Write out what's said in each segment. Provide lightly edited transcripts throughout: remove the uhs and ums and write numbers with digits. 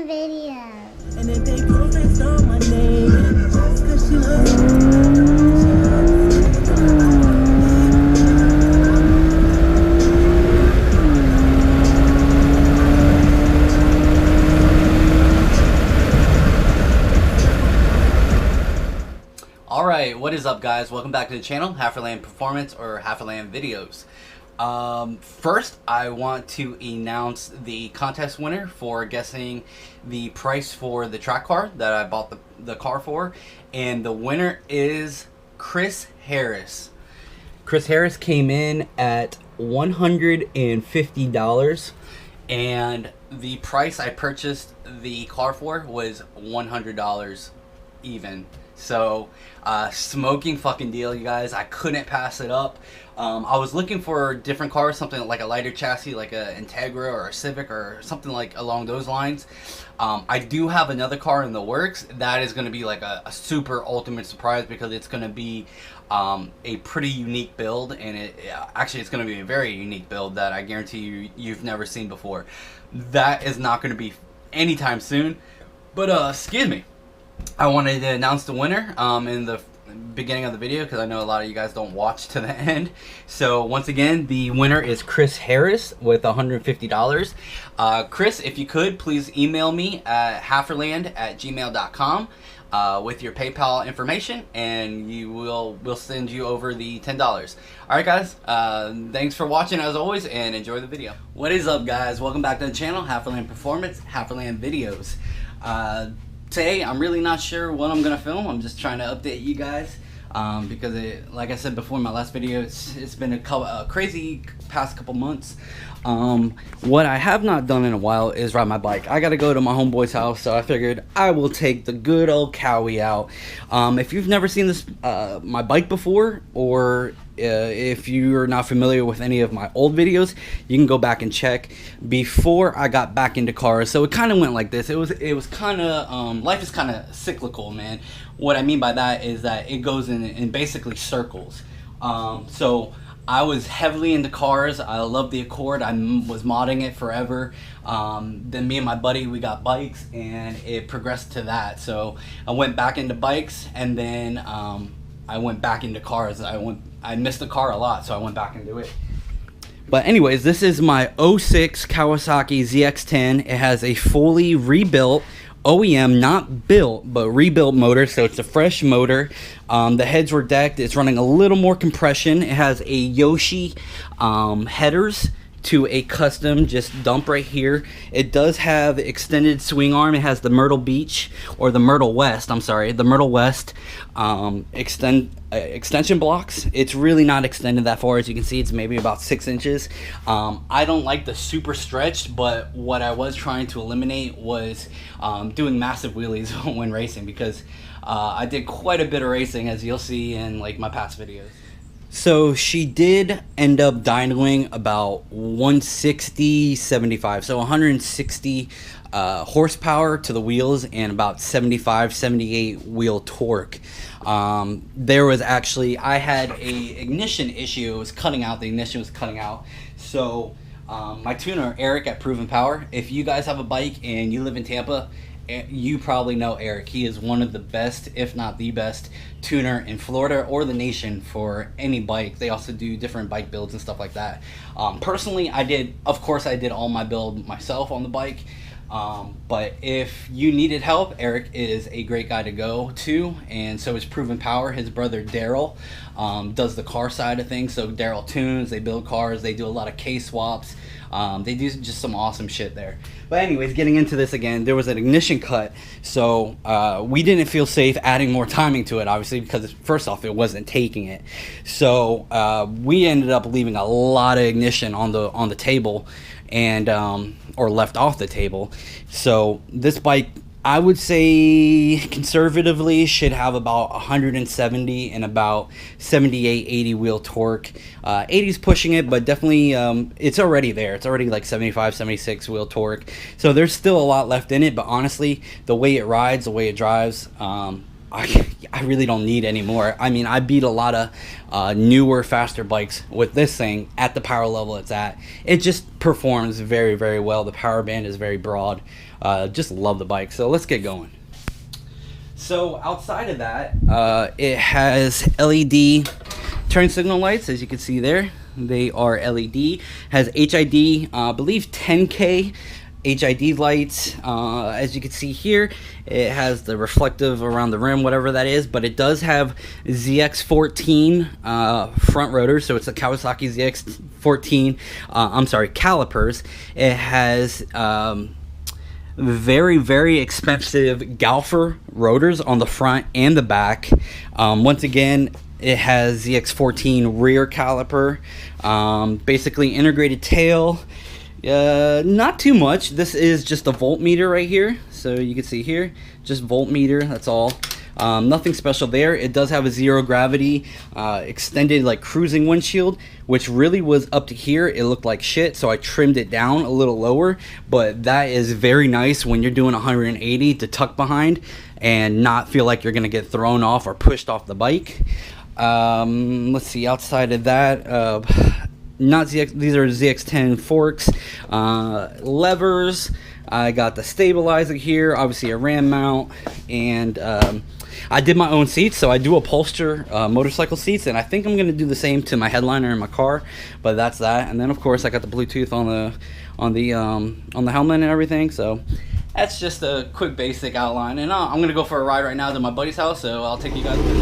HalferLand video. And if they go based on my name, just 'cause she loves me. Alright, what is up guys? Welcome back to the channel, HalferLand Performance or HalferLand Videos. First, I want to announce the contest winner for guessing the price for the track car that I bought the car for. And the winner is Chris Harris. Chris Harris came in at $150, and the price I purchased the car for was $100 even. So smoking fucking deal, you guys. I couldn't pass it up. I was looking for different cars, something like a lighter chassis, like a Integra or a Civic or something like along those lines. I do have another car in the works that is going to be like a super ultimate surprise, because it's going to be a pretty unique build, and actually it's going to be a very unique build that I guarantee you've never seen before. That is not going to be anytime soon, but excuse me, I wanted to announce the winner in the beginning of the video, because I know a lot of you guys don't watch to the end. So once again, the winner is Chris Harris with $150. Chris, if you could, please email me at halferland@gmail.com with your PayPal information, and we'll send you over the $10. Alright guys, thanks for watching as always, and enjoy the video. What is up guys? Welcome back to the channel, HalferLand Performance, HalferLand Videos. Today, I'm really not sure what I'm gonna film. I'm just trying to update you guys because, like I said before in my last video, it's been a crazy past couple months. What I have not done in a while is ride my bike. I gotta go to my homeboy's house, so I figured I will take the good old Cowie out. If you've never seen this my bike before, or if you're not familiar with any of my old videos, you can go back and check before I got back into cars. So it kind of went like this. It was kind of life is kind of cyclical, man. What I mean by that is that it goes in basically circles. So I was heavily into cars. I loved the Accord. I was modding it forever. Then me and my buddy, we got bikes, and it progressed to that. So I went back into bikes, and then I went back into cars. I missed the car a lot, so I went back into it. But anyways, this is my 06 Kawasaki ZX10. It has a fully rebuilt OEM, not built, but rebuilt motor, so it's a fresh motor. The heads were decked. It's running a little more compression. It has a Yoshi headers to a custom just dump right here. It does have extended swing arm. It has the Myrtle Beach, or the Myrtle West, I'm sorry, the Myrtle West extension blocks. It's really not extended that far. As you can see, it's maybe about 6 inches. I don't like the super stretched, but what I was trying to eliminate was doing massive wheelies when racing, because I did quite a bit of racing, as you'll see in like my past videos. So she did end up dynoing about 160/75, so 160 horsepower to the wheels, and about 75-78 wheel torque. There was actually, I had a ignition issue. It was cutting out. The ignition was cutting out. So my tuner, Eric at Proven Power, if you guys have a bike and you live in Tampa, you probably know Eric. He is one of the best, if not the best, tuner in Florida or the nation for any bike. They also do different bike builds and stuff like that. Personally, of course I did all my build myself on the bike. But if you needed help, Eric is a great guy to go to, and so is Proven Power. His brother Daryl does the car side of things. So Daryl tunes, they build cars, they do a lot of case swaps. They do just some awesome shit there. But anyways, getting into this again, there was an ignition cut, so we didn't feel safe adding more timing to it, obviously, because first off, it wasn't taking it. So we ended up leaving a lot of ignition on the table, and or left off the table. So this bike, I would say conservatively, should have about 170 and about 78-80 wheel torque. 80's pushing it, but definitely it's already there. It's already like 75-76 wheel torque. So there's still a lot left in it, but honestly, the way it rides, the way it drives, I really don't need any more. I mean, I beat a lot of newer, faster bikes with this thing at the power level it's at. It just performs very, very well. The power band is very broad. Just love the bike. So let's get going. So outside of that, it has LED turn signal lights, as you can see there. They are LED. Has HID, I believe 10K HID lights. As you can see here, it has the reflective around the rim, whatever that is, but it does have Zx-10 front rotors, so it's a Kawasaki ZX10 I'm sorry, calipers. It has very, very expensive Galfer rotors on the front and the back. Once again, it has ZX10 rear caliper, basically integrated tail. Not too much. This is just a voltmeter right here, so you can see here, just voltmeter, that's all. Nothing special there. It does have a zero gravity extended like cruising windshield, which really was up to here. It looked like shit, so I trimmed it down a little lower, but that is very nice when you're doing 180 to tuck behind and not feel like you're gonna get thrown off or pushed off the bike. Let's see, outside of that, not ZX, these are ZX10 forks, levers. I got the stabilizer here, obviously a ram mount, and I did my own seats, so I do upholster motorcycle seats, and I think I'm gonna do the same to my headliner in my car. But that's that. And then of course I got the Bluetooth on the helmet and everything. So that's just a quick basic outline. And I'm gonna go for a ride right now to my buddy's house, so I'll take you guys with me.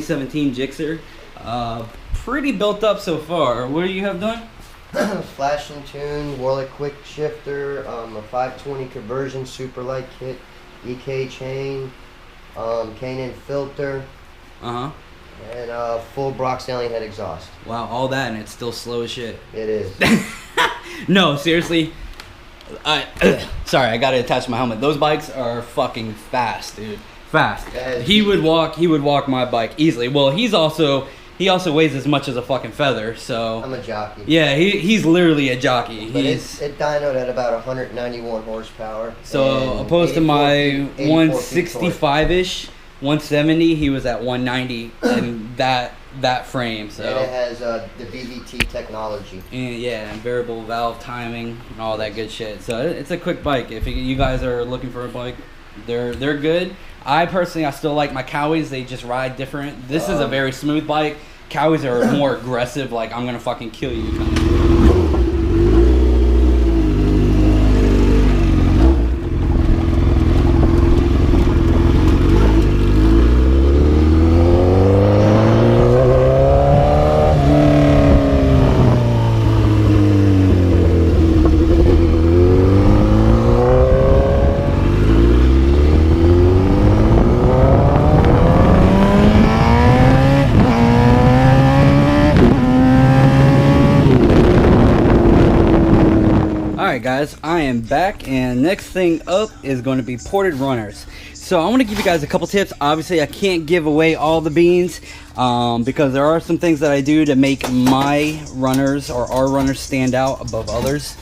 2017 Gixxer. Pretty built up so far. What do you have done? Flash and tune, Warlick quick shifter, a 520 conversion super light kit, EK chain, K&N filter, and full Brock's alien head exhaust. Wow, all that and it's still slow as shit. It is. No, seriously. Sorry, I gotta attach my helmet. Those bikes are fucking fast, dude. Fast. He would walk my bike easily. Well, he also weighs as much as a fucking feather, so. I'm a jockey. Yeah, he's literally a jockey. But it dynoed at about 191 horsepower. So opposed to my 165-ish, 170, he was at 190, and that frame. So. And it has the VVT technology. And yeah, and variable valve timing and all that good shit. So it's a quick bike. If you guys are looking for a bike, they're good. I still like my Cowies. They just ride different. This is a very smooth bike. Cowies are more aggressive, like I'm gonna fucking kill you kind of. Alright guys, I am back, and next thing up is going to be ported runners. So I want to give you guys a couple tips. Obviously I can't give away all the beans because there are some things that I do to make my runners or our runners stand out above others.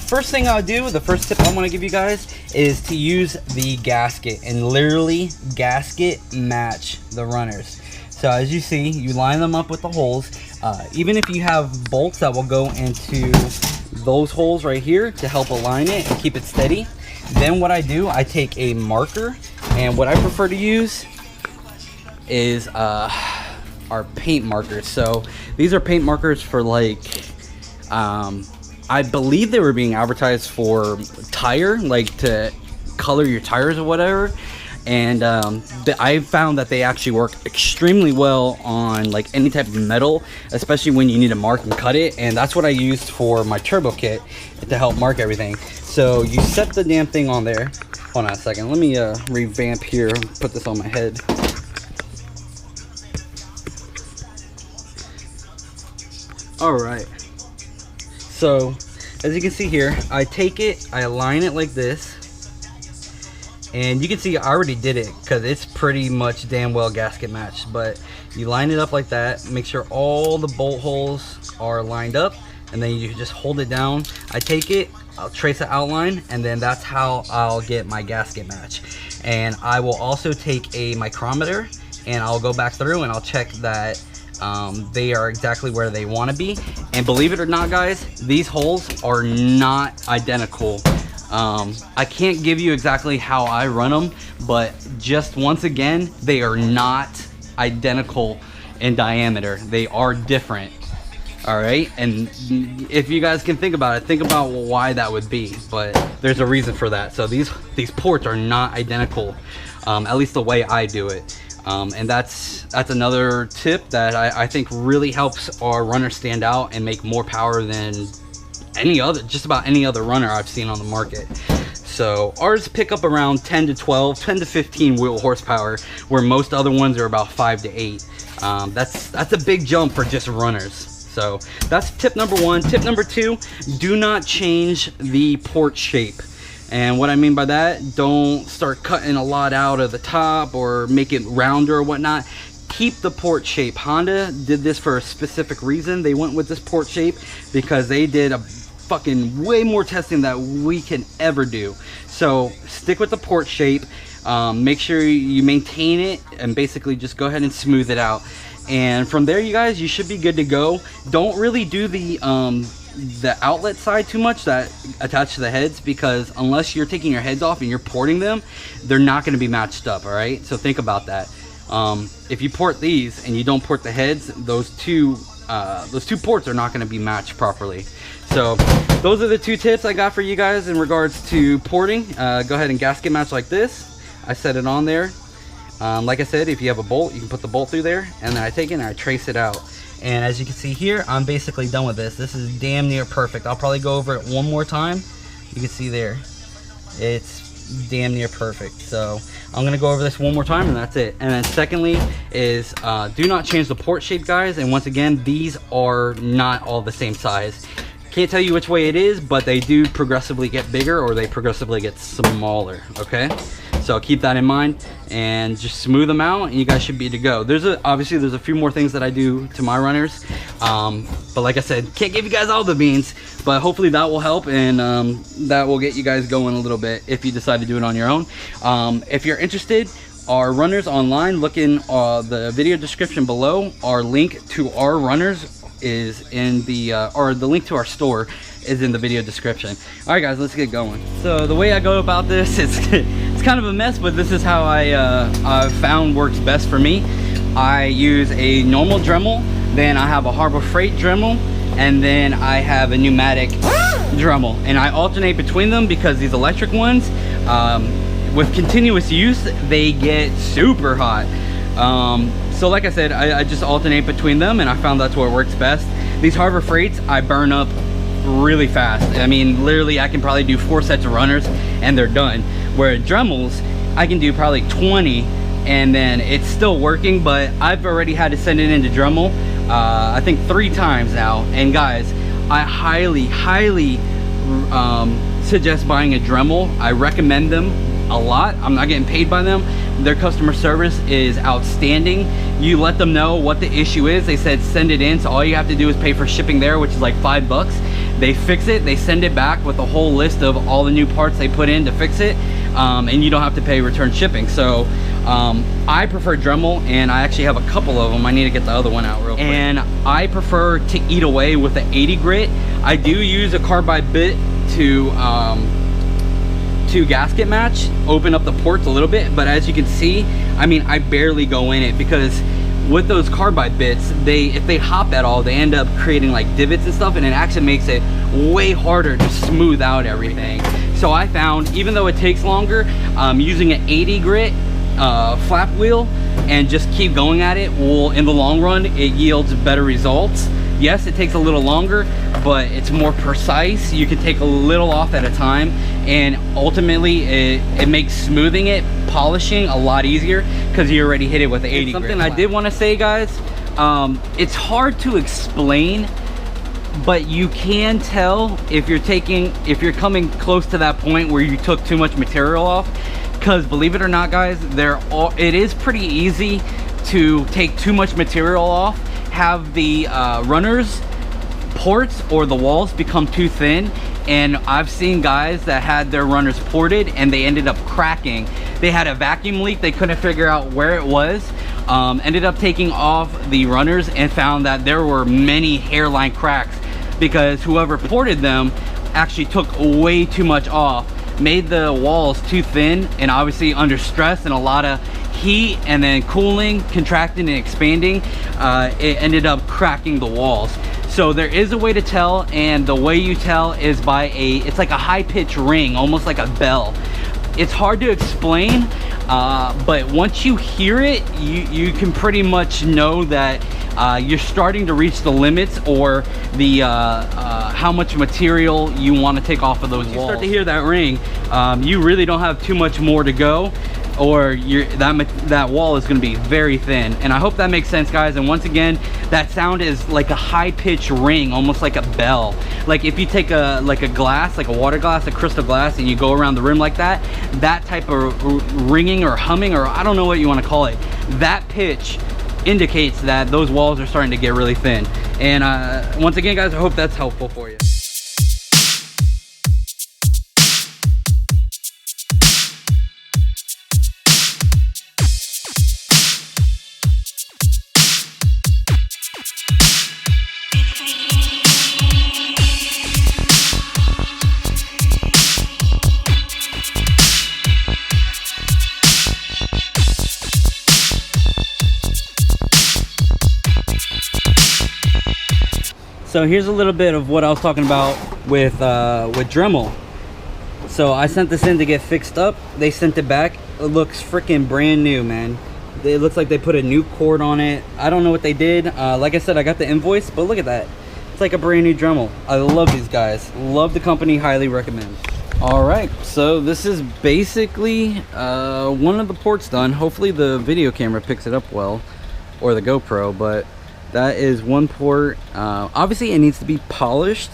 First thing I'll do, the first tip I want to give you guys is to use the gasket and literally gasket match the runners. So as you see, you line them up with the holes. Even if you have bolts that will go into those holes right here to help align it and keep it steady, then what I do, I take a marker, and what I prefer to use is our paint markers. So these are paint markers for like I believe they were being advertised for tire, like to color your tires or whatever. And I found that they actually work extremely well on like any type of metal, especially when you need to mark and cut it. And that's what I used for my turbo kit to help mark everything. So you set the damn thing on there. Hold on a second, let me revamp here, put this on my head. All right, so as you can see here, I take it, I align it like this. And you can see I already did it because it's pretty much damn well gasket matched. But you line it up like that, make sure all the bolt holes are lined up, and then you just hold it down. I take it, I'll trace an outline, and then that's how I'll get my gasket match. And I will also take a micrometer, and I'll go back through and I'll check that they are exactly where they want to be. And believe it or not guys, these holes are not identical. I can't give you exactly how I run them, but just once again, they are not identical in diameter. They are different. All right, and if you guys can think about it, think about why that would be, but there's a reason for that. So these ports are not identical, at least the way I do it. And that's another tip that I think really helps our runner stand out and make more power than just about any other runner I've seen on the market. So ours pick up around 10 to 15 wheel horsepower, where most other ones are about 5 to 8. That's a big jump for just runners. So that's tip number one. Tip number two, do not change the port shape. And what I mean by that, don't start cutting a lot out of the top or make it rounder or whatnot. Keep the port shape. Honda did this for a specific reason. They went with this port shape because they did a fucking way more testing that we can ever do. So stick with the port shape. Make sure you maintain it and basically just go ahead and smooth it out. And from there, you guys, you should be good to go. Don't really do the outlet side too much that attach to the heads, because unless you're taking your heads off and you're porting them, they're not going to be matched up. All right, so think about that. If you port these and you don't port the heads, those two ports are not going to be matched properly. So those are the two tips I got for you guys in regards to porting. Go ahead and gasket match like this. I set it on there. Like I said, if you have a bolt, you can put the bolt through there, and then I take it and I trace it out. And as you can see here, I'm basically done with this. This is damn near perfect. I'll probably go over it one more time. You can see there, it's damn near perfect. So I'm gonna go over this one more time and that's it. And then secondly is do not change the port shape, guys. And once again, these are not all the same size. Can't tell you which way it is, but they do progressively get bigger or they progressively get smaller, okay? So keep that in mind and just smooth them out and you guys should be to go. Obviously there's a few more things that I do to my runners, but like I said, can't give you guys all the beans, but hopefully that will help and that will get you guys going a little bit if you decide to do it on your own. If you're interested, our runners online, look in the video description below. Our link to our runners is in the or the link to our store is in the video description. All right guys, let's get going. So the way I go about this is it's kind of a mess, but this is how I found works best for me. I use a normal Dremel, then I have a Harbor Freight Dremel, and then I have a pneumatic Dremel, and I alternate between them because these electric ones with continuous use they get super hot. So like I said, I just alternate between them and I found that's what works best. These Harbor Freights I burn up really fast. I mean, literally I can probably do 4 sets of runners and they're done. Where Dremels, I can do probably 20 and then it's still working, but I've already had to send it into Dremel, I think 3 times now. And guys, I highly suggest buying a Dremel. I recommend them a lot. I'm not getting paid by them. Their customer service is outstanding. You let them know what the issue is. They said send it in, so all you have to do is pay for shipping there, which is like $5. They fix it, they send it back with a whole list of all the new parts they put in to fix it, and you don't have to pay return shipping. So I prefer Dremel, and I actually have a couple of them. I need to get the other one out real quick. And I prefer to eat away with the 80 grit. I do use a carbide bit to gasket match, open up the ports a little bit, but as you can see, I mean, I barely go in it because with those carbide bits, if they hop at all, they end up creating like divots and stuff, and it actually makes it way harder to smooth out everything. So I found, even though it takes longer, using an 80 grit flap wheel and just keep going at it will, in the long run, it yields better results. Yes, it takes a little longer, but it's more precise. You can take a little off at a time, and ultimately it makes smoothing it, polishing a lot easier because you already hit it with the 80 grit. Something I did want to say, guys, it's hard to explain, but you can tell if you're coming close to that point where you took too much material off, because believe it or not, guys, it is pretty easy to take too much material off, have the runners ports or the walls become too thin, and I've seen guys that had their runners ported and they ended up cracking. They had a vacuum leak, they couldn't figure out where it was, ended up taking off the runners and found that there were many hairline cracks because whoever ported them actually took way too much off, made the walls too thin, and obviously under stress and a lot of heat and then cooling, contracting and expanding, it ended up cracking the walls. So there is a way to tell, and the way you tell is by it's like a high-pitched ring, almost like a bell. It's hard to explain, but once you hear it, you can pretty much know that you're starting to reach the limits or the how much material you want to take off of those walls. You start to hear that ring, you really don't have too much more to go, or that wall is going to be very thin. And I hope that makes sense, guys. And once again, that sound is like a high-pitched ring, almost like a bell. Like if you take a glass, like a water glass, a crystal glass, and you go around the rim like that, that type of ringing or humming, or I don't know what you want to call it, that pitch indicates that those walls are starting to get really thin. And once again, guys, I hope that's helpful for you. So here's a little bit of what I was talking about with Dremel. So I sent this in to get fixed up. They sent it back. It looks freaking brand new, man. It looks like they put a new cord on it. I don't know what they did. Like I said, I got the invoice, but look at that. It's like a brand new Dremel. I love these guys. Love the company, highly recommend. All right, so this is basically one of the ports done. Hopefully the video camera picks it up well, or the GoPro, but that is one port. Obviously it needs to be polished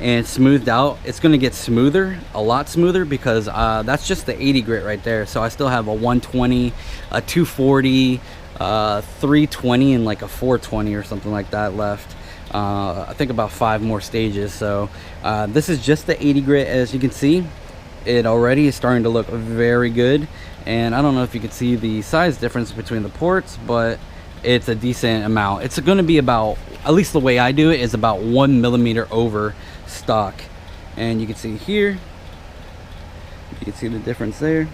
and smoothed out. It's going to get smoother, a lot smoother, because that's just the 80 grit right there. So I still have a 120, a 240, 320, and like a 420 or something like that left. I think about 5 more stages. So this is just the 80 grit. As you can see, it already is starting to look very good, and I don't know if you can see the size difference between the ports, but it's a decent amount. It's going to be about, at least the way I do it, is about 1 millimeter over stock. And you can see here, you can see the difference there.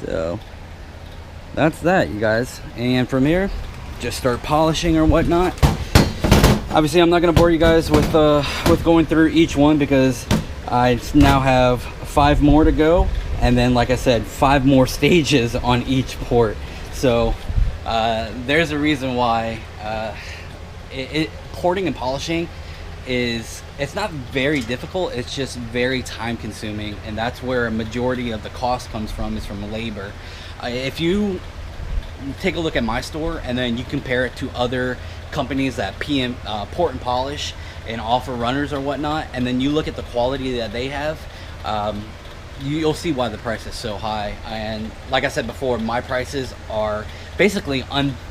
So that's that, you guys. And from here, just start polishing or whatnot. Obviously I'm not going to bore you guys with going through each one, because I now have 5 more to go, and then like I said, 5 more stages on each port. So there's a reason why porting and polishing it's not very difficult. It's just very time consuming, and that's where a majority of the cost comes from, is from labor. If you take a look at my store and then you compare it to other companies that port and polish and offer runners or whatnot, and then you look at the quality that they have, you'll see why the price is so high. And like I said before, my prices are basically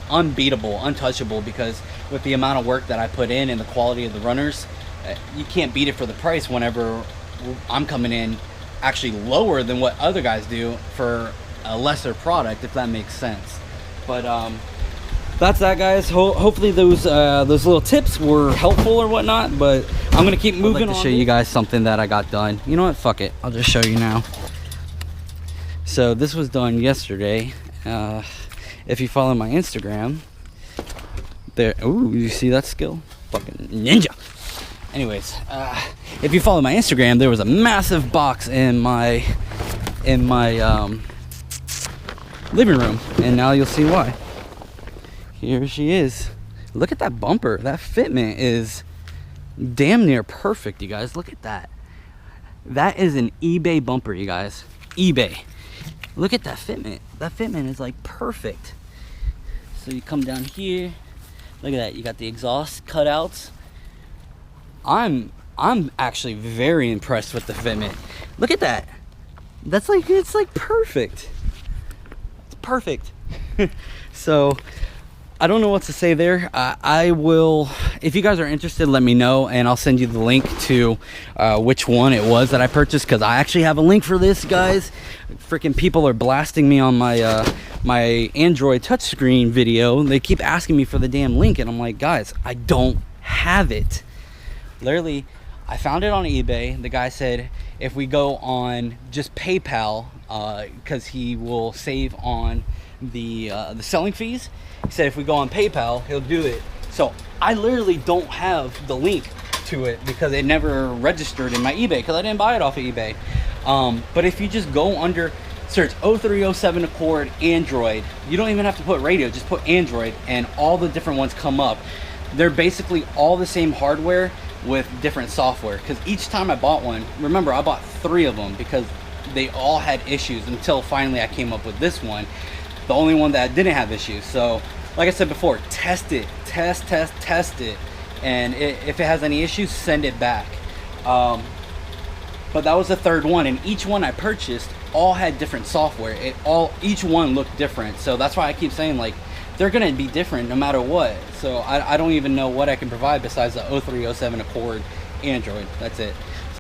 unbeatable, untouchable, because with the amount of work that I put in and the quality of the runners, you can't beat it for the price whenever I'm coming in actually lower than what other guys do for a lesser product, if that makes sense. But that's that, guys. Hopefully those little tips were helpful or whatnot, but I'm gonna keep moving. I'd like to show you guys something that I got done. You know what, fuck it, I'll just show you now. So this was done yesterday. If you follow my Instagram there, ooh, you see that skill? Fucking ninja. Anyways, if you follow my Instagram, there was a massive box in my living room, and now you'll see why. Here she is. Look at that bumper. That fitment is damn near perfect, you guys. Look at that. That is an eBay bumper, you guys. eBay. Look at that fitment. That fitment is like perfect. So you come down here. Look at that. You got the exhaust cutouts. I'm actually very impressed with the fitment. Look at that. That's like, it's like perfect. It's perfect. So I don't know what to say there. I will, if you guys are interested, let me know, and I'll send you the link to which one it was that I purchased, because I actually have a link for this, guys. Freaking people are blasting me on my my Android touchscreen video. They keep asking me for the damn link, and I'm like, guys, I don't have it. Literally, I found it on eBay. The guy said if we go on just PayPal, because he will save on the selling fees. He said if we go on PayPal, he'll do it. So I literally don't have the link to it because it never registered in my eBay, because I didn't buy it off of eBay. But if you just go under, search 0307 Accord Android, you don't even have to put radio, just put Android, and all the different ones come up. They're basically all the same hardware with different software, because each time I bought one, remember I bought 3 of them because they all had issues until finally I came up with this one, the only one that didn't have issues. So like I said before, test it, test it, and if it has any issues, send it back. But that was the 3rd one, and each one I purchased all had different software. Each one looked different, so that's why I keep saying, like, they're gonna be different no matter what. So I don't even know what I can provide besides the 0307 Accord Android. That's it.